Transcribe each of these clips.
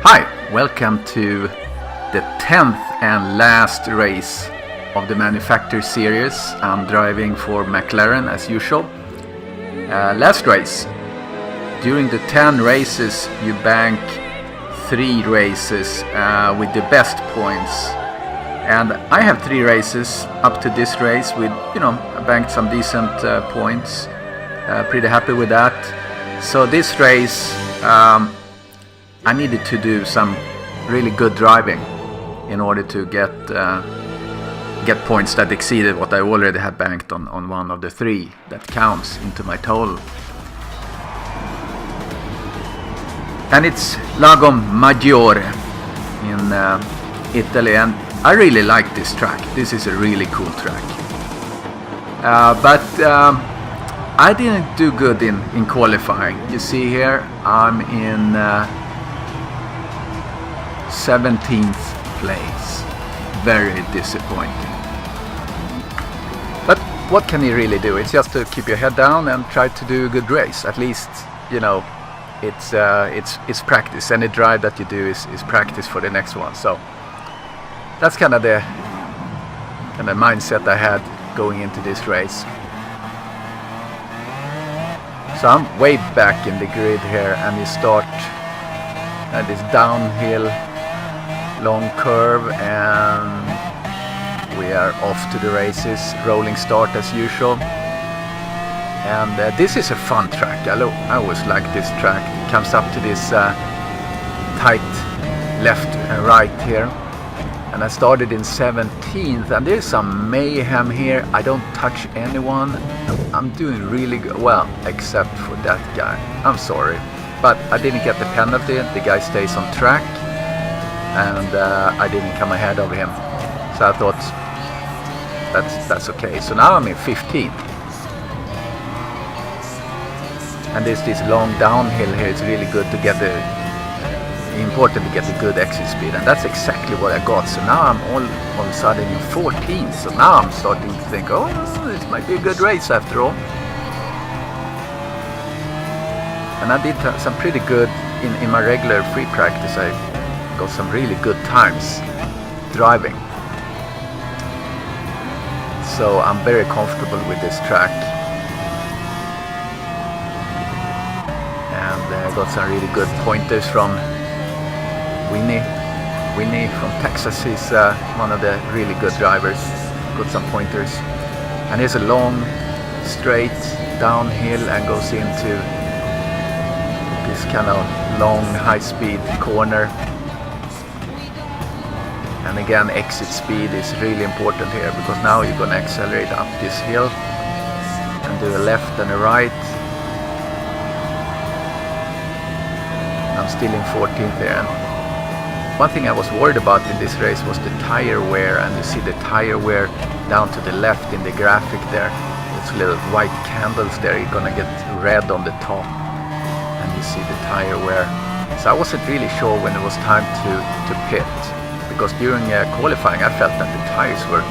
Hi, welcome to the 10th and last race of the Manufacturer Series. I'm driving for McLaren as usual. Last race. During the 10 races you bank 3 races with the best points. And I have 3 races up to this race with, I banked some decent points. Pretty happy with that. So this race I needed to do some really good driving in order to get points that exceeded what I already had banked on one of the 3 that counts into my total. And it's Lago Maggiore in Italy, and I really like this track. This is a really cool track. But I didn't do good in qualifying. You see here I'm in 17th place. Very disappointing. But what can you really do? It's just to keep your head down and try to do a good race. At least, it's practice. Any drive that you do is practice for the next one. So that's kind of the mindset I had going into this race. So I'm way back in the grid here, and you start at this downhill long curve, and we are off to the races. Rolling start as usual. And this is a fun track. I always like this track. It comes up to this tight left and right here. And I started in 17th, and there's some mayhem here. I don't touch anyone. I'm doing really good. Well, except for that guy. I'm sorry. But I didn't get the penalty. The guy stays on track. And I didn't come ahead of him. So I thought that's okay. So now I'm in 15th. And there's this long downhill here. It's really good to get important to get a good exit speed, and that's exactly what I got. So now I'm all of a sudden in 14th. So now I'm starting to think, oh, this might be a good race after all. And I did some pretty good in my regular free practice. I got some really good times driving. So I'm very comfortable with this track. And I got some really good pointers from Winnie from Texas. He's one of the really good drivers. Got some pointers. And here's a long straight downhill and goes into this kind of long high-speed corner. And again, exit speed is really important here, because now you're going to accelerate up this hill and do a left and a right. I'm still in 14th here. And one thing I was worried about in this race was the tire wear, and you see the tire wear down to the left in the graphic there. It's little white candles there. You're gonna get red on the top, and you see the tire wear. So I wasn't really sure when it was time to pit, because during qualifying I felt that the tires were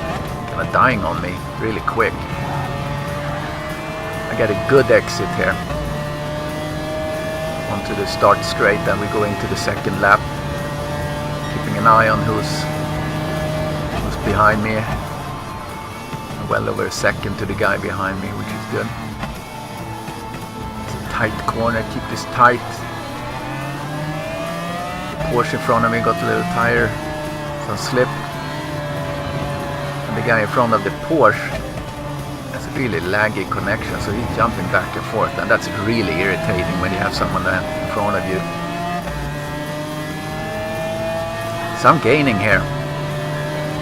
kind of dying on me really quick. I got a good exit here onto the start straight, and we go into the second lap. Keeping an eye on who's behind me. Well over a second to the guy behind me, which is good. It's a tight corner, keep this tight. The Porsche in front of me got a little tire, some slip. And the guy in front of the Porsche has a really laggy connection, so he's jumping back and forth, and that's really irritating when you have someone in front of you. So I'm gaining here.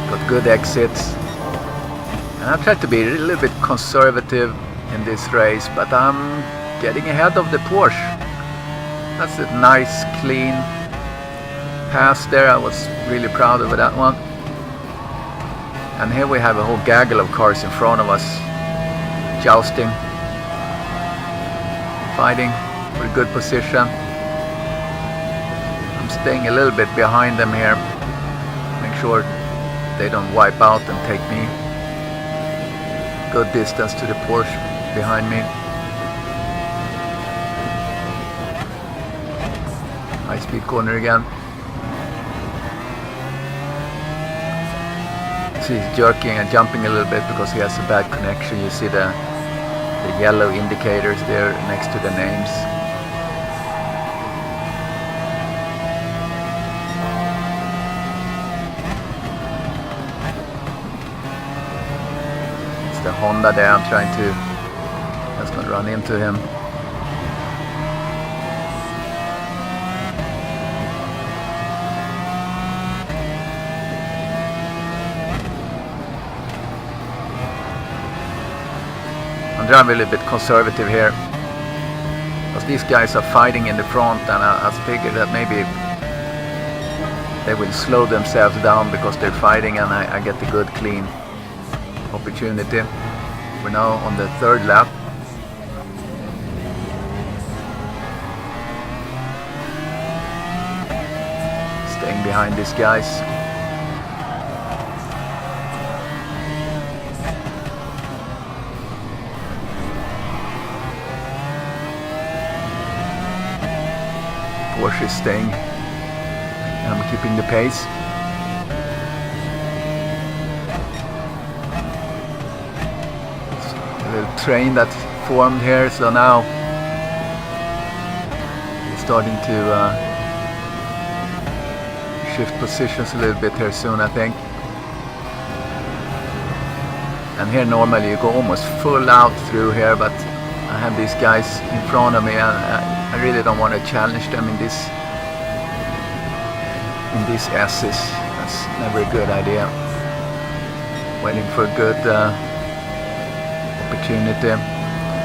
Got good exits. And I tried to be a little bit conservative in this race, but I'm getting ahead of the Porsche. That's a nice, clean pass there. I was really proud of that one. And here we have a whole gaggle of cars in front of us, jousting, fighting for a good position. I'm staying a little bit behind them here. Make sure they don't wipe out and take me. Good distance to the Porsche behind me. High speed corner again. See, he's jerking and jumping a little bit because he has a bad connection. You see the yellow indicators there next to the names. It's the Honda there. I'm trying to, let's not run into him. I'm driving a little bit conservative here because these guys are fighting in the front, and I figured that maybe they will slow themselves down because they're fighting, and I get the good clean opportunity. We're now on the third lap. Staying behind these guys. Porsche is staying. I'm keeping the pace. It's a little train that's formed here, so now it's starting to shift positions a little bit here soon, I think. And here normally you go almost full out through here, but I have these guys in front of me, and I really don't want to challenge them in these S's. That's never a good idea. Waiting for a good opportunity.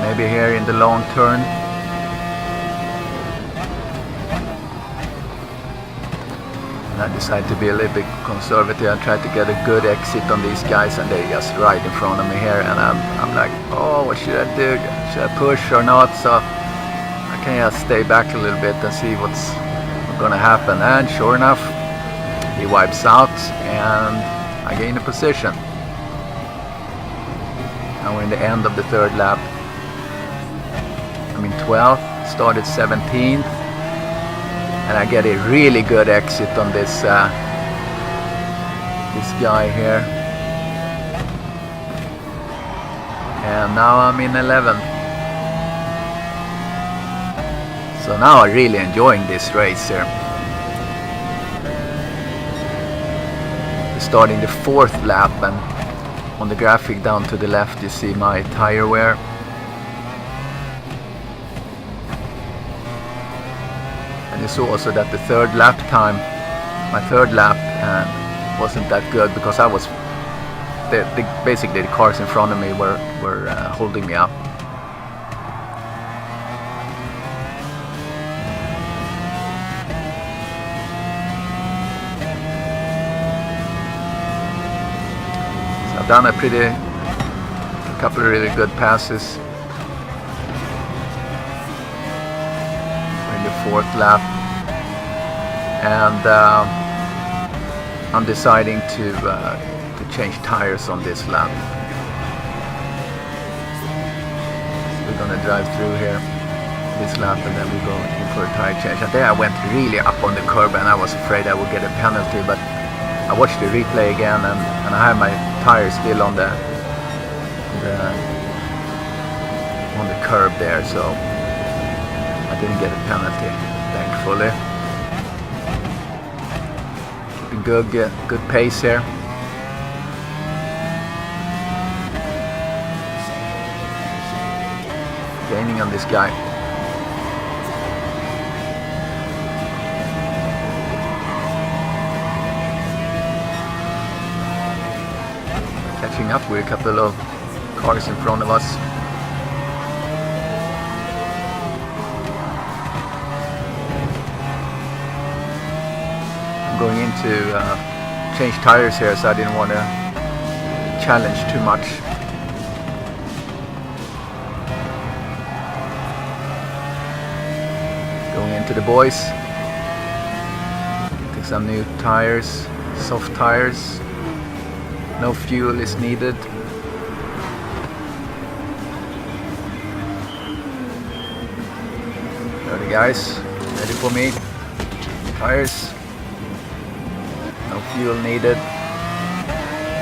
Maybe here in the long turn. And I decided to be a little bit conservative. I tried to get a good exit on these guys, and they just right in front of me here. And I'm like, oh, what should I do? Should I push or not? So I can just stay back a little bit and see what's gonna happen. And sure enough, he wipes out, and I gain a position. Now we're in the end of the third lap. I'm in 12th, started 17th, and I get a really good exit on this this guy here. And now I'm in 11th. So now I'm really enjoying this race here. Starting the fourth lap, and on the graphic down to the left you see my tire wear. And you saw also that the third lap time, my third lap wasn't that good because I was basically the cars in front of me were holding me up. Done a couple of really good passes. We're in the fourth lap, and I'm deciding to change tires on this lap. We're gonna drive through here this lap, and then we go in for a tire change. And there I went really up on the curb, and I was afraid I would get a penalty, but I watched the replay again, and I have my tires still on the curb there, so I didn't get a penalty, thankfully. Keeping good pace here. Gaining on this guy. Catching up with a couple of cars in front of us. I'm going in to change tires here, so I didn't want to challenge too much. Going into the boys. Take some new tires, soft tires. No fuel is needed. There the guys, ready for me. Tires. No fuel needed.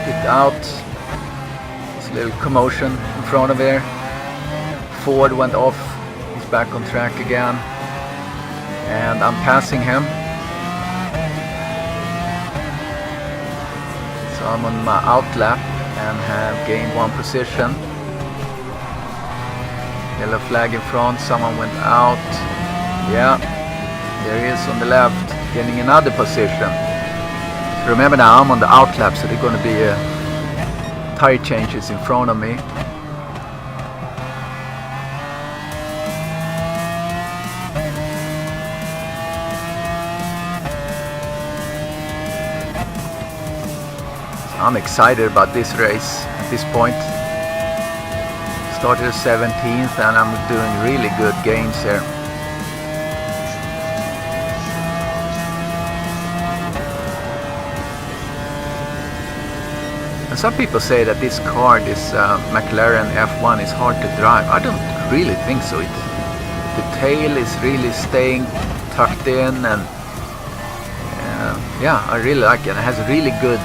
split out. There's a little commotion in front of here. Ford went off. He's back on track again. And I'm passing him. So I'm on my out lap and have gained 1 position. Yellow flag in front, someone went out. Yeah, there he is on the left, getting another position. So remember now, I'm on the out lap, so there are going to be tire changes in front of me. I'm excited about this race at this point. Started 17th and I'm doing really good gains here. And some people say that this car, this McLaren F1, is hard to drive. I don't really think so. The tail is really staying tucked in, and yeah, I really like it. It has a really good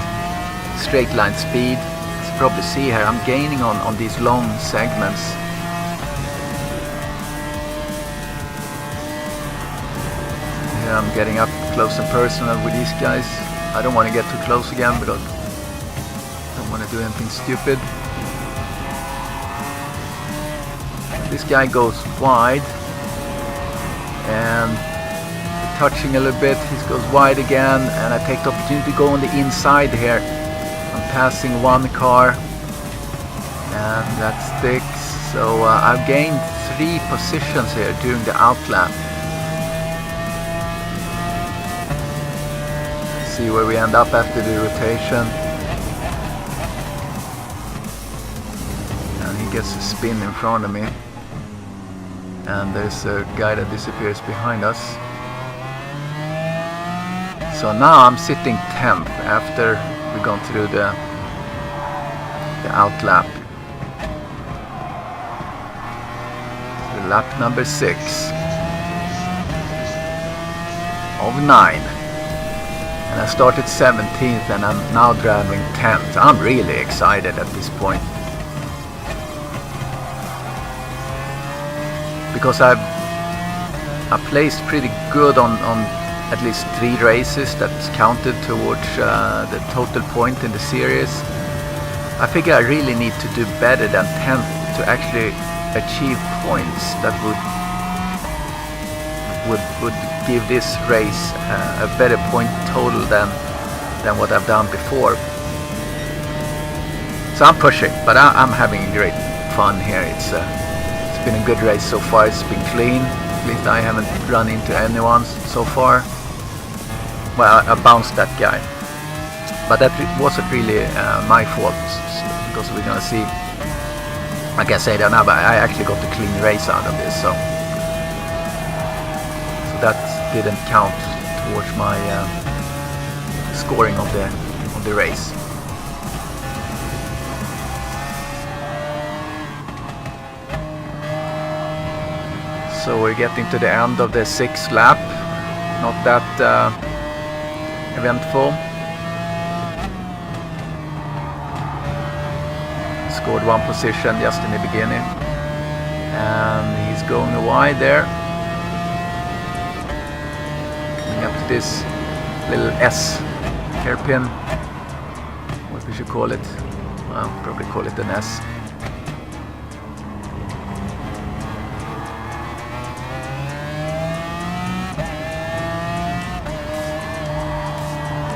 straight line speed. As you probably see here, I'm gaining on these long segments. Yeah, I'm getting up close and personal with these guys. I don't want to get too close again because I don't want to do anything stupid. This guy goes wide and touching a little bit. He goes wide again, and I take the opportunity to go on the inside here. Passing one car, and that sticks. So I've gained 3 positions here during the out lap. See where we end up after the rotation. And he gets a spin in front of me, and there's a guy that disappears behind us. So now I'm sitting 10th after we've gone through the out lap. So lap number 6 of 9. And I started 17th and I'm now driving 10th. I'm really excited at this point. Because I placed pretty good on at least 3 races that's counted towards the total point in the series. I figure I really need to do better than 10th to actually achieve points that would give this race a better point total than what I've done before. So I'm pushing, but I'm having great fun here. It's been a good race so far. It's been clean. At least I haven't run into anyone so far. Well, I bounced that guy, but that wasn't really my fault, because we're gonna see. Like I said now, but I actually got a clean race out of this, so that didn't count towards my scoring of the race. So we're getting to the end of the 6th lap. Not that eventful. Scored 1 position just in the beginning, and he's going wide there. Coming up to this little S hairpin, what we should call it. Well, probably call it an S.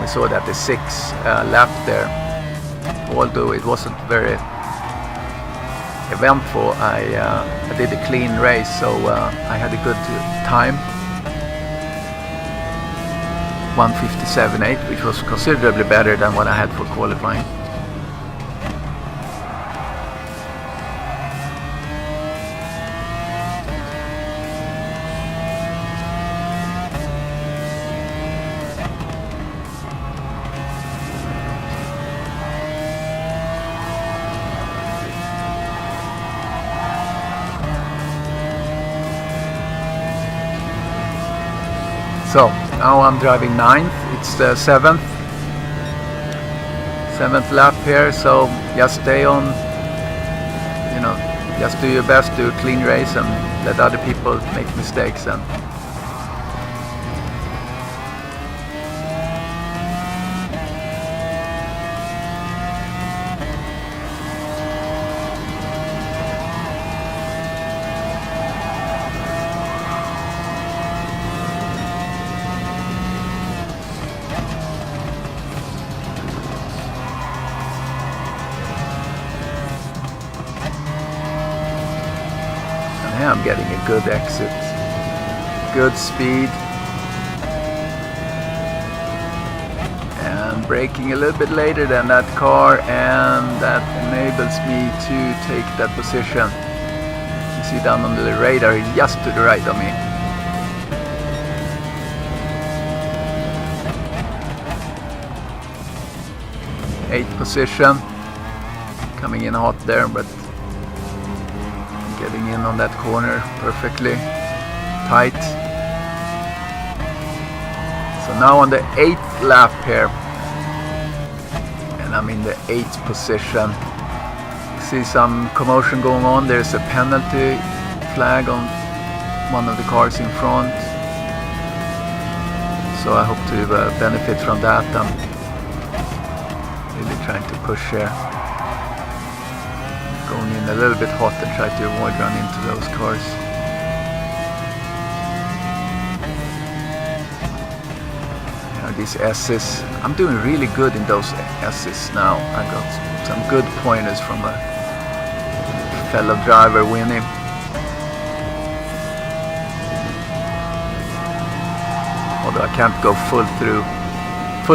We saw that the 6th lap there, although it wasn't very eventful, I did a clean race, so I had a good time. 1:57.8, which was considerably better than what I had for qualifying. So now I'm driving 9th, it's 7th. 7th lap here, so just stay on, you know, just do your best, do a clean race and let other people make mistakes. And I'm getting a good exit, good speed, and braking a little bit later than that car, and that enables me to take that position. You see down on the radar, he's just to the right of me. Eighth position, coming in hot there, but getting in on that corner perfectly tight. So now on the 8th lap here, and I'm in the 8th position. See some commotion going on. There's a penalty flag on one of the cars in front, so I hope to benefit from that. I'm really trying to push here, going in a little bit hot and try to avoid running into those cars. These S's, I'm doing really good in those S's now. I got some good pointers from a fellow driver, Winnie. Although I can't go full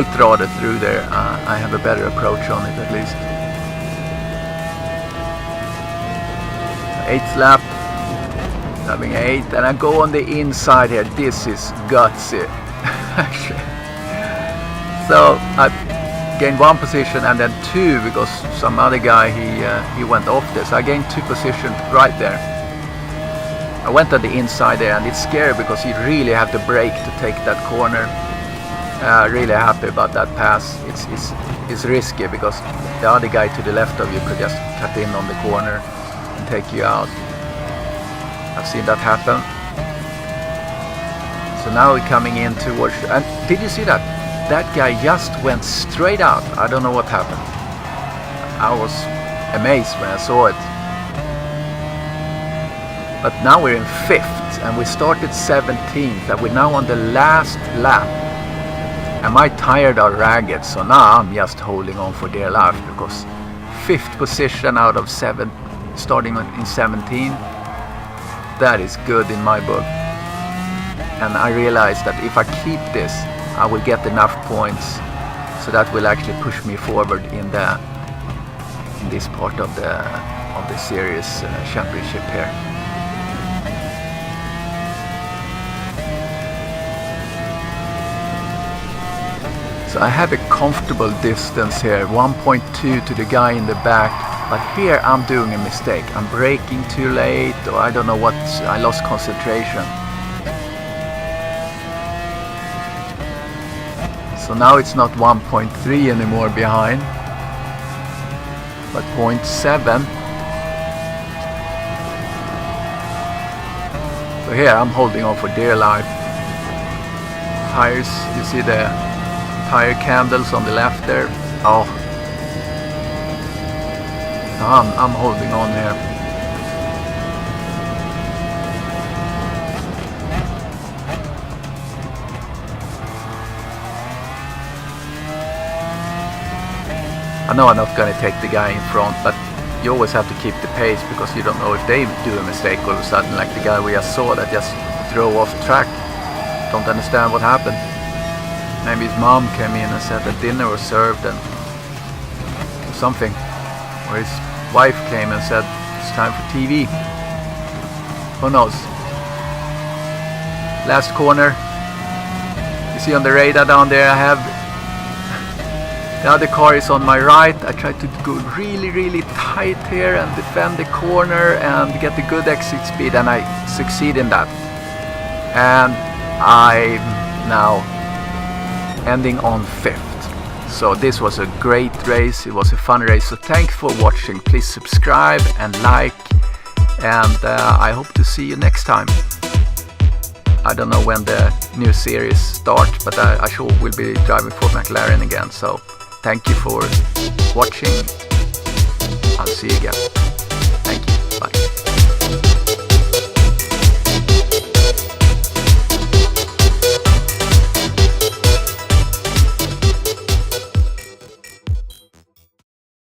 throttle through there, I have a better approach on it at least. 8th lap, having 8th, and I go on the inside here. This is gutsy, actually. So I gained 1 position and then 2 because some other guy he went off this. So I gained 2 positions right there. I went on the inside there, and it's scary because you really have to brake to take that corner. Really happy about that pass. It's risky because the other guy to the left of you could just cut in on the corner and take you out. I've seen that happen. So now we're coming in towards, and did you see that? That guy just went straight out. I don't know what happened. I was amazed when I saw it. But now we're in 5th, and we started 17th, and we're now on the last lap. And my tires are ragged, so now I'm just holding on for dear life, because 5th position out of 7, starting in 17, that is good in my book. And I realized that if I keep this, I will get enough points, so that will actually push me forward in this part of the series championship here. So I have a comfortable distance here, 1.2 to the guy in the back, but here I'm doing a mistake. I'm braking too late, or I don't know what, I lost concentration. So now it's not 1.3 anymore behind, but 0.7. So here I'm holding on for dear life. Tires, you see the tire candles on the left there. Oh, I'm holding on here. I know I'm not going to take the guy in front, but you always have to keep the pace, because you don't know if they do a mistake all of a sudden, like the guy we just saw that just drove off track. Don't understand what happened. Maybe his mom came in and said that dinner was served and something. Or his wife came and said it's time for TV. Who knows? Last corner. You see on the radar down there, I have the other car is on my right. I try to go really tight here and defend the corner and get the good exit speed, and I succeed in that. And I'm now ending on 5th. So this was a great race, it was a fun race, so thanks for watching. Please subscribe and like, and I hope to see you next time. I don't know when the new series starts, but I sure will be driving for McLaren again, so thank you for watching. I'll see you again.